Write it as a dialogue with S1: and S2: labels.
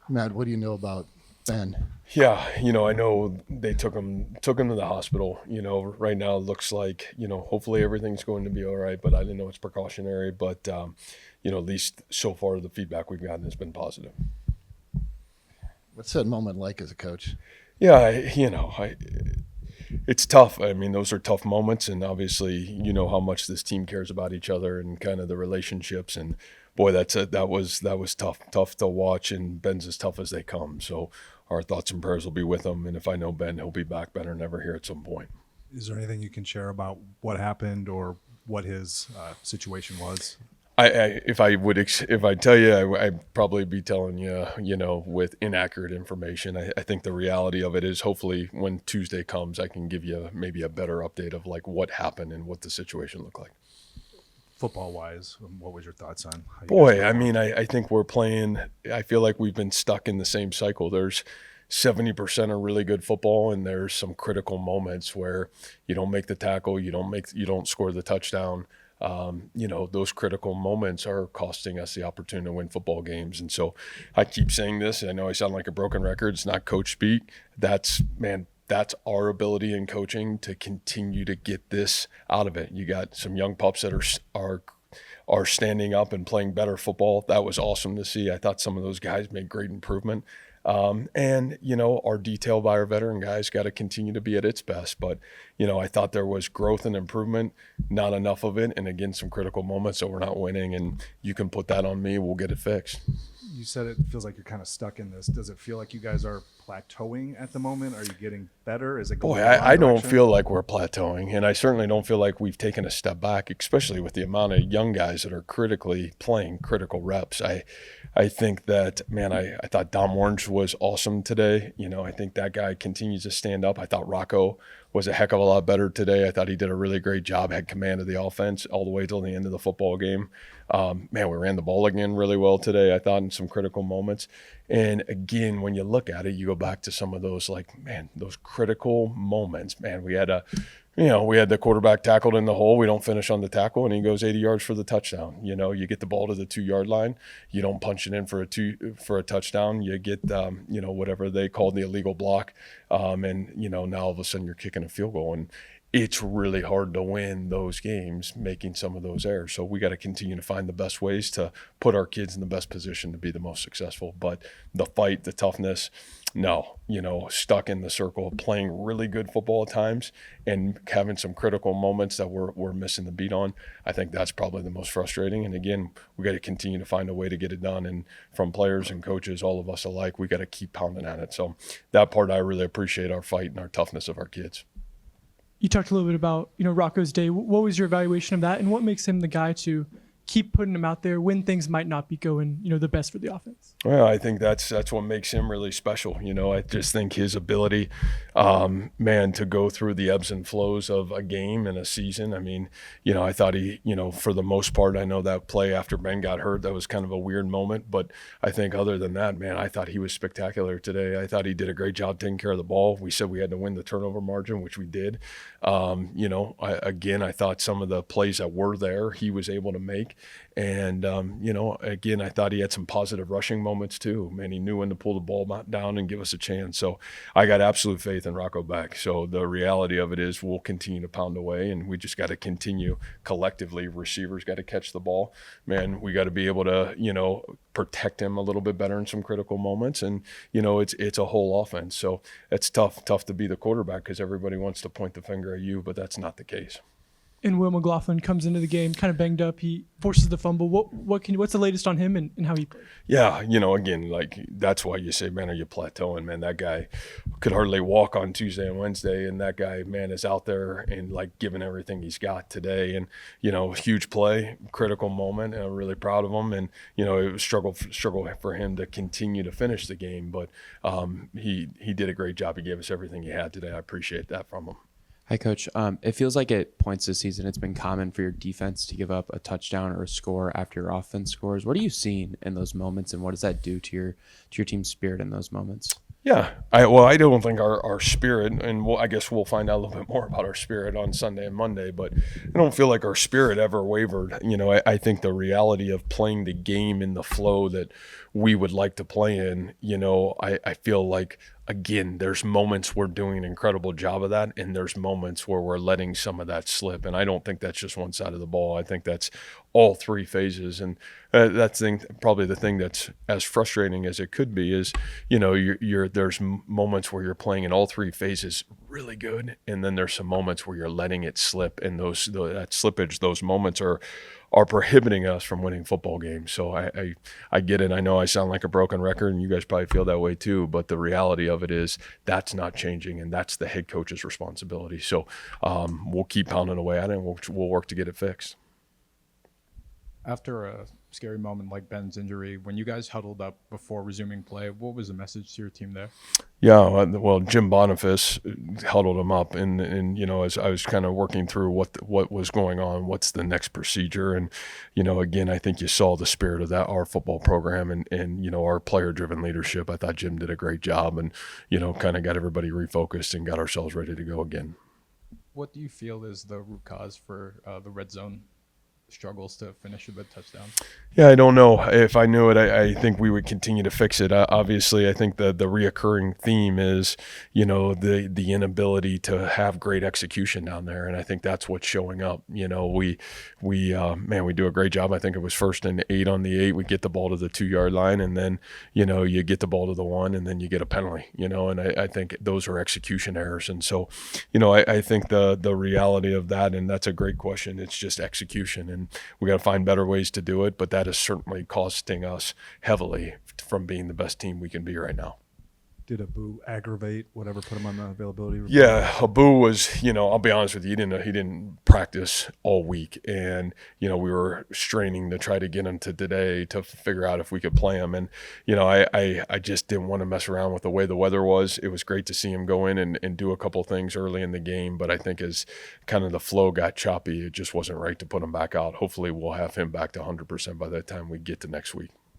S1: Matt, what do you know about Ben?
S2: Yeah, I know they took him to the hospital. Right now it looks like, hopefully everything's going to be all right, but I didn't know it's precautionary. But at least so far the feedback we've gotten has been positive.
S1: What's that moment like as a coach?
S2: Yeah, it's tough. I mean, those are tough moments, and obviously, how much this team cares about each other and kind of the relationships. And boy, that was tough to watch. And Ben's as tough as they come. So our thoughts and prayers will be with him. And if I know Ben, he'll be back better than ever here at some point.
S3: Is there anything you can share about what happened or what his situation was?
S2: If I tell you, I'd probably be telling you, with inaccurate information. I think the reality of it is, hopefully, when Tuesday comes, I can give you maybe a better update of like what happened and what the situation looked like.
S3: Football wise, what was your thoughts on?
S2: Boy, I mean, I think we're playing. I feel like we've been stuck in the same cycle. There's 70% of really good football, and there's some critical moments where you don't make the tackle, you don't score the touchdown. Those critical moments are costing us the opportunity to win football games. And so I keep saying this. I know I sound like a broken record. It's not coach speak. That's our ability in coaching to continue to get this out of it. You got some young pups that are standing up and playing better football. That was awesome to see. I thought some of those guys made great improvement. Our detail by our veteran guys got to continue to be at its best. But, I thought there was growth and improvement, not enough of it. And again, some critical moments that we're not winning, and you can put that on me. We'll get it fixed.
S3: You said it feels like you're kind of stuck in this. Does it feel like you guys are plateauing at the moment? Are you getting better? Is it going?
S2: Boy, I don't feel like we're plateauing, and I certainly don't feel like we've taken a step back, especially with the amount of young guys that are critically playing critical reps. I think that, man, I thought Dom Orange was awesome today. I think that guy continues to stand up. I thought Rocco was a heck of a lot better today. I thought he did a really great job, had command of the offense all the way till the end of the football game. We ran the ball again really well today, I thought, in some critical moments. And again, when you look at it, you go back to some of those, those critical moments. We had the quarterback tackled in the hole. We don't finish on the tackle, and he goes 80 yards for the touchdown. You get the ball to the 2-yard line. You don't punch it in for a touchdown. You get, whatever they called the illegal block. Now all of a sudden you're kicking a field goal. And it's really hard to win those games making some of those errors. So we got to continue to find the best ways to put our kids in the best position to be the most successful. But the fight, the toughness, no, stuck in the circle, playing really good football at times and having some critical moments that we're missing the beat on. I think that's probably the most frustrating. And again, we got to continue to find a way to get it done. And from players and coaches, all of us alike, we got to keep pounding at it. So that part, I really appreciate our fight and our toughness of our kids.
S4: You talked a little bit about, Rocco's day. What was your evaluation of that, and what makes him the guy to keep putting him out there when things might not be going, the best for the offense?
S2: Well, I think that's what makes him really special. I just think his ability, to go through the ebbs and flows of a game and a season. I mean, I thought he, for the most part, I know that play after Ben got hurt, that was kind of a weird moment. But I think other than that, man, I thought he was spectacular today. I thought he did a great job taking care of the ball. We said we had to win the turnover margin, which we did. I thought some of the plays that were there, he was able to make. And, again, I thought he had some positive rushing moments too. Man, he knew when to pull the ball down and give us a chance. So I got absolute faith in Rocco Becht. So the reality of it is we'll continue to pound away, and we just got to continue collectively. Receivers got to catch the ball. Man, we got to be able to, protect him a little bit better in some critical moments. And, it's a whole offense. So it's tough to be the quarterback because everybody wants to point the finger at you, but that's not the case.
S4: And Will McLaughlin comes into the game kind of banged up. He forces the fumble. What's the latest on him and how he played?
S2: Yeah, again, that's why you say, man, are you plateauing? Man, that guy could hardly walk on Tuesday and Wednesday, and that guy, man, is out there and giving everything he's got today. And huge play, critical moment, and I'm really proud of him. And it was struggle for him to continue to finish the game, but he did a great job. He gave us everything he had today. I appreciate that from him.
S5: Hi, Coach. It feels like at points this season it's been common for your defense to give up a touchdown or a score after your offense scores. What are you seeing in those moments, and what does that do to your team's spirit in those moments?
S2: Yeah, I don't think our spirit, and I guess we'll find out a little bit more about our spirit on Sunday and Monday, but I don't feel like our spirit ever wavered. I think the reality of playing the game in the flow that we would like to play in, I feel like, again, there's moments we're doing an incredible job of that, and there's moments where we're letting some of that slip. And I don't think that's just one side of the ball. I think that's all three phases. And probably the thing that's as frustrating as it could be is, there's moments where you're playing in all three phases really good, and then there's some moments where you're letting it slip, and that slippage, those moments are prohibiting us from winning football games. So I get it. I know I sound like a broken record, and you guys probably feel that way too, but the reality of it is that's not changing, and that's the head coach's responsibility. So we'll keep pounding away at it, and we'll work to get it fixed.
S6: After a scary moment like Ben's injury, when you guys huddled up before resuming play, what was the message to your team there?
S2: Yeah, well, Jim Boniface huddled him up, and as I was kind of working through what was going on, what's the next procedure, and again, I think you saw the spirit of that our football program and our player-driven leadership. I thought Jim did a great job, and kind of got everybody refocused and got ourselves ready to go again.
S6: What do you feel is the root cause for the red zone struggles to finish with touchdowns?
S2: Yeah, I don't know. If I knew it, I think we would continue to fix it. Obviously, I think the reoccurring theme is, the inability to have great execution down there, and I think that's what's showing up. We do a great job. I think it was 1st and 8 on the 8. We get the ball to the 2-yard line, and then you get the ball to the 1, and then you get a penalty. And I think those are execution errors. And so, I think the reality of that, and that's a great question. It's just execution, and we got to find better ways to do it. But that is certainly costing us heavily from being the best team we can be right now.
S3: Did Abu aggravate whatever put him on the availability report?
S2: Yeah, Abu was, I'll be honest with you, he didn't practice all week, and we were straining to try to get him to today to figure out if we could play him, and I just didn't want to mess around with the way the weather was. It was great to see him go in and do a couple things early in the game, but I think as kind of the flow got choppy, it just wasn't right to put him back out. Hopefully we'll have him back to 100% by the time we get to next week.